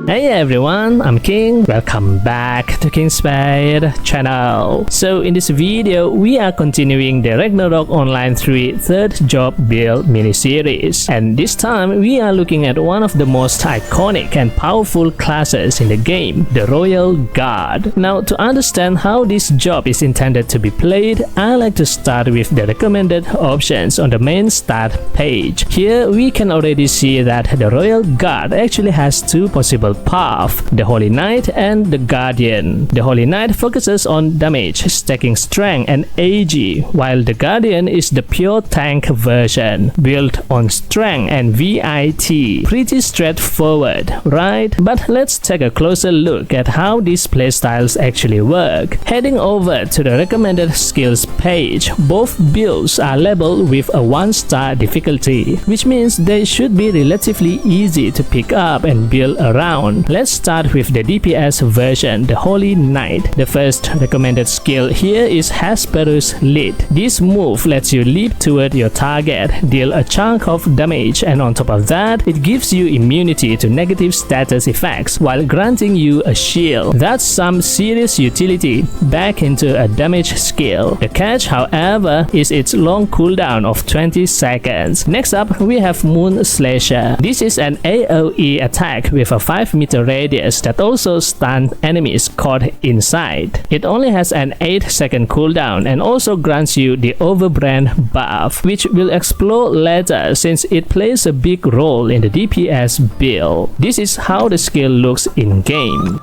Hey everyone, I'm King. Welcome back to King Spade channel. So in this video, we are continuing the Ragnarok Online 3 third job build mini-series. And this time, we are looking at one of the most iconic and powerful classes in the game, the Royal Guard. Now, to understand how this job is intended to be played, I like to start with the recommended options on the main start page. Here, we can already see that the Royal Guard actually has two possible paths, the Holy Knight and the Guardian. The Holy Knight focuses on damage, stacking strength and AG, while the Guardian is the pure tank version, built on strength and VIT. Pretty straightforward, right? But let's take a closer look at how these playstyles actually work. Heading over to the recommended skills page, both builds are labeled with a 1-star difficulty, which means they should be relatively easy to pick up and build around. Let's start with the DPS version, the Holy Knight. The first recommended skill here is Hesperus Lead. This move lets you leap toward your target, deal a chunk of damage, and on top of that, it gives you immunity to negative status effects while granting you a shield. That's some serious utility back into a damage skill. The catch, however, is its long cooldown of 20 seconds. Next up, we have Moon Slasher. This is an AoE attack with a 5-meter radius that also stuns enemies caught inside. It only has an 8-second cooldown and also grants you the Overbrand buff, which will explode later since it plays a big role in the DPS build. This is how the skill looks in-game.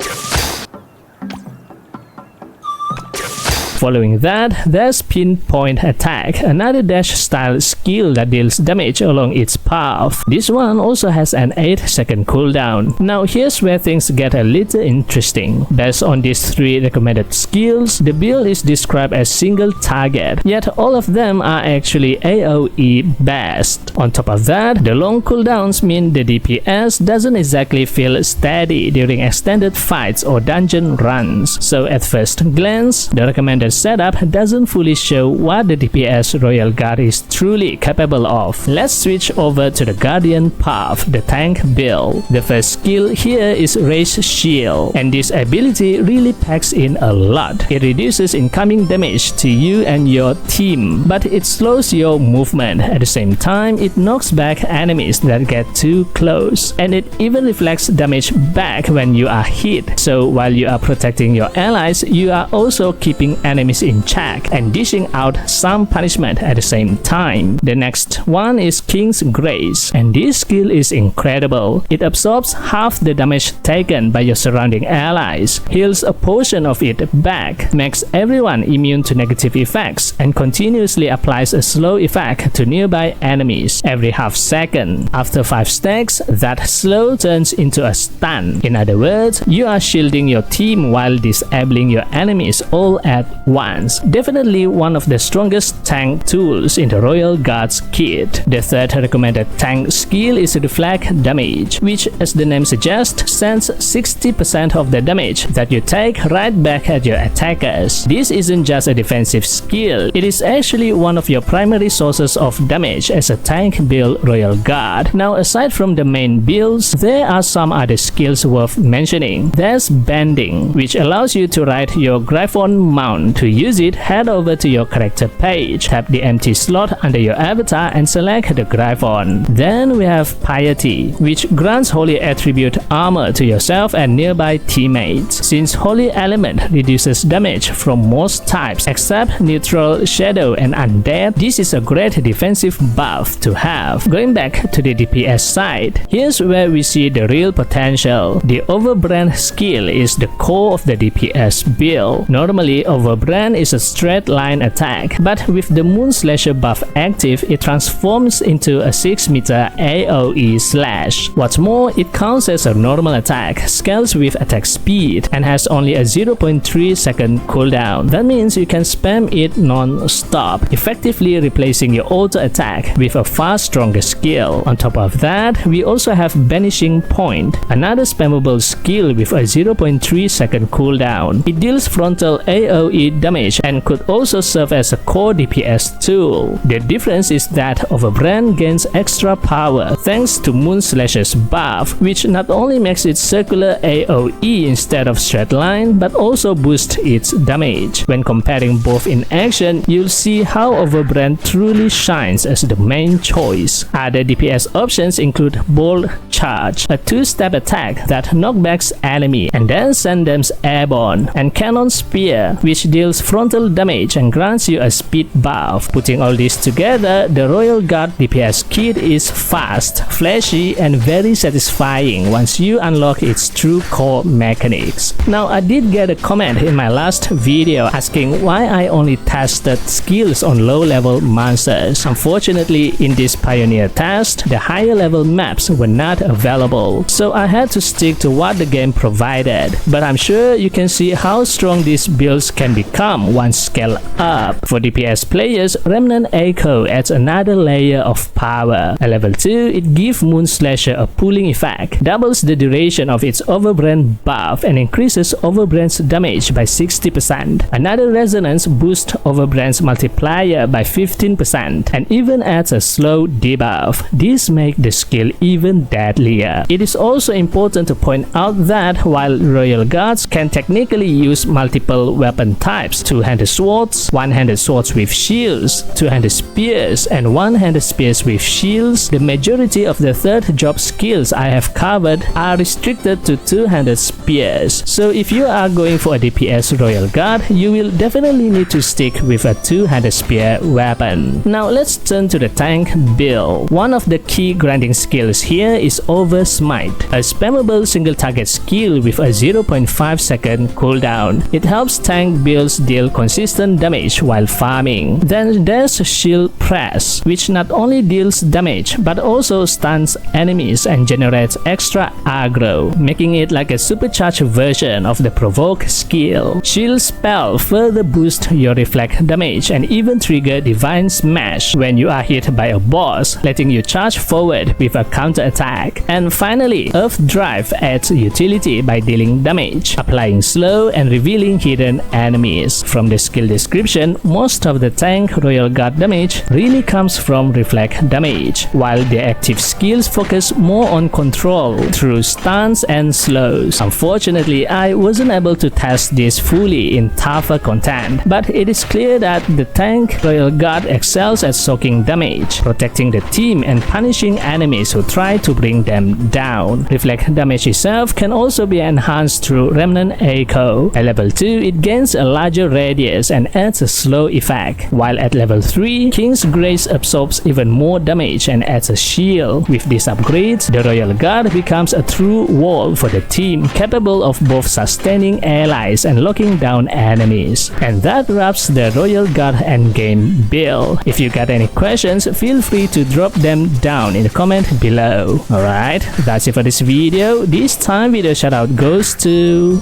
Following that, there's Pinpoint Attack, another dash-style skill that deals damage along its path. This one also has an 8-second cooldown. Now here's where things get a little interesting. Based on these 3 recommended skills, the build is described as single target, yet all of them are actually AoE based. On top of that, the long cooldowns mean the DPS doesn't exactly feel steady during extended fights or dungeon runs. So at first glance, the recommended setup doesn't fully show what the DPS Royal Guard is truly capable of. Let's switch over to the Guardian path, the tank build. The first skill here is Raise Shield, and this ability really packs in a lot. It reduces incoming damage to you and your team, but it slows your movement. At the same time, it knocks back enemies that get too close, and it even reflects damage back when you are hit. So while you are protecting your allies, you are also keeping enemies in check and dishing out some punishment at the same time. The next one is King's Grace, and this skill is incredible. It absorbs half the damage taken by your surrounding allies, heals a portion of it back, makes everyone immune to negative effects, and continuously applies a slow effect to nearby enemies every half second. After 5 stacks, that slow turns into a stun. In other words, you are shielding your team while disabling your enemies all at once. Definitely one of the strongest tank tools in the Royal Guard's kit. The third recommended tank skill is Reflect Damage, which, as the name suggests, sends 60% of the damage that you take right back at your attackers. This isn't just a defensive skill, it is actually one of your primary sources of damage as a tank build Royal Guard. Now, aside from the main builds, there are some other skills worth mentioning. There's Bending, which allows you to ride your Griffon mount. To use it, head over to your character page, tap the empty slot under your avatar and select the Griffon. Then we have Piety, which grants Holy Attribute armor to yourself and nearby teammates. Since Holy Element reduces damage from most types except Neutral, Shadow, and Undead, this is a great defensive buff to have. Going back to the DPS side, here's where we see the real potential. The Overbrand skill is the core of the DPS build. Normally, Overbrand is a straight line attack, but with the Moon Slasher buff active, it transforms into a 6-meter AoE slash. What's more, it counts as a normal attack, scales with attack speed, and has only a 0.3 second cooldown. That means you can spam it non-stop, effectively replacing your auto attack with a far stronger skill. On top of that, we also have Banishing Point, another spammable skill with a 0.3 second cooldown. It deals frontal AoE speed damage and could also serve as a core DPS tool. The difference is that Overbrand gains extra power thanks to Moonslasher's buff, which not only makes it circular AoE instead of straight line, but also boosts its damage. When comparing both in action, you'll see how Overbrand truly shines as the main choice. Other DPS options include Bolt Charge, a two-step attack that knockbacks enemy and then sends them airborne, and Cannon Spear, which deals frontal damage and grants you a speed buff. Putting all this together, the Royal Guard DPS kit is fast, flashy, and very satisfying once you unlock its true core mechanics. Now, I did get a comment in my last video asking why I only tested skills on low-level monsters. Unfortunately, in this Pioneer test, the higher level maps were not available, so I had to stick to what the game provided. But I'm sure you can see how strong these builds can become once scaled up. For DPS players, Remnant Echo adds another layer of power. At level 2, it gives Moonslasher a pulling effect, doubles the duration of its Overbrand buff, and increases Overbrand's damage by 60%. Another Resonance boosts Overbrand's multiplier by 15% and even adds a slow debuff. This makes the skill even deadlier. It is also important to point out that while Royal Guards can technically use multiple weapon types, two-handed swords, one-handed swords with shields, two-handed spears, and one-handed spears with shields, the majority of the third job skills I have covered are restricted to two-handed spears. So if you are going for a DPS Royal Guard, you will definitely need to stick with a two-handed spear weapon. Now let's turn to the tank build. One of the key grinding skills here is Over Smite, a spammable single target skill with a 0.5 second cooldown. It helps tank builds deal consistent damage while farming. Then there's Shield Press, which not only deals damage but also stuns enemies and generates extra aggro, making it like a supercharged version of the Provoke skill. Shield Spell further boosts your reflect damage and even trigger Divine Smash when you are hit by a boss, letting you charge forward with a counter attack. And finally, Earth Drive adds utility by dealing damage, applying slow, and revealing hidden enemies. From the skill description, most of the tank Royal Guard damage really comes from reflect damage, while the active skills focus more on control through stuns and slows. Unfortunately, I wasn't able to test this fully in tougher content, but it is clear that the tank Royal Guard excels at soaking damage, protecting the team, and punishing enemies who try to bring them down. Reflect damage itself can also be enhanced through Remnant Echo. At level 2, it gains a larger radius and adds a slow effect, while at level 3, King's Grace absorbs even more damage and adds a shield. With these upgrades, the Royal Guard becomes a true wall for the team, capable of both sustaining allies and locking down enemies. And that wraps the Royal Guard endgame build. If you got any questions, feel free to drop them down in the comment below. Alright, that's it for this video. This time video shoutout goes to...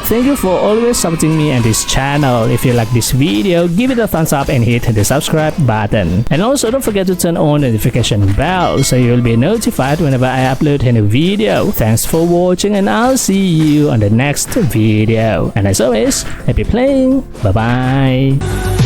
Thank you for always supporting me and this channel. If you like this video, give it a thumbs up and hit the subscribe button. And also don't forget to turn on the notification bell so you'll be notified whenever I upload a new video. Thanks for watching and I'll see you on the next video. And as always, happy playing. Bye bye.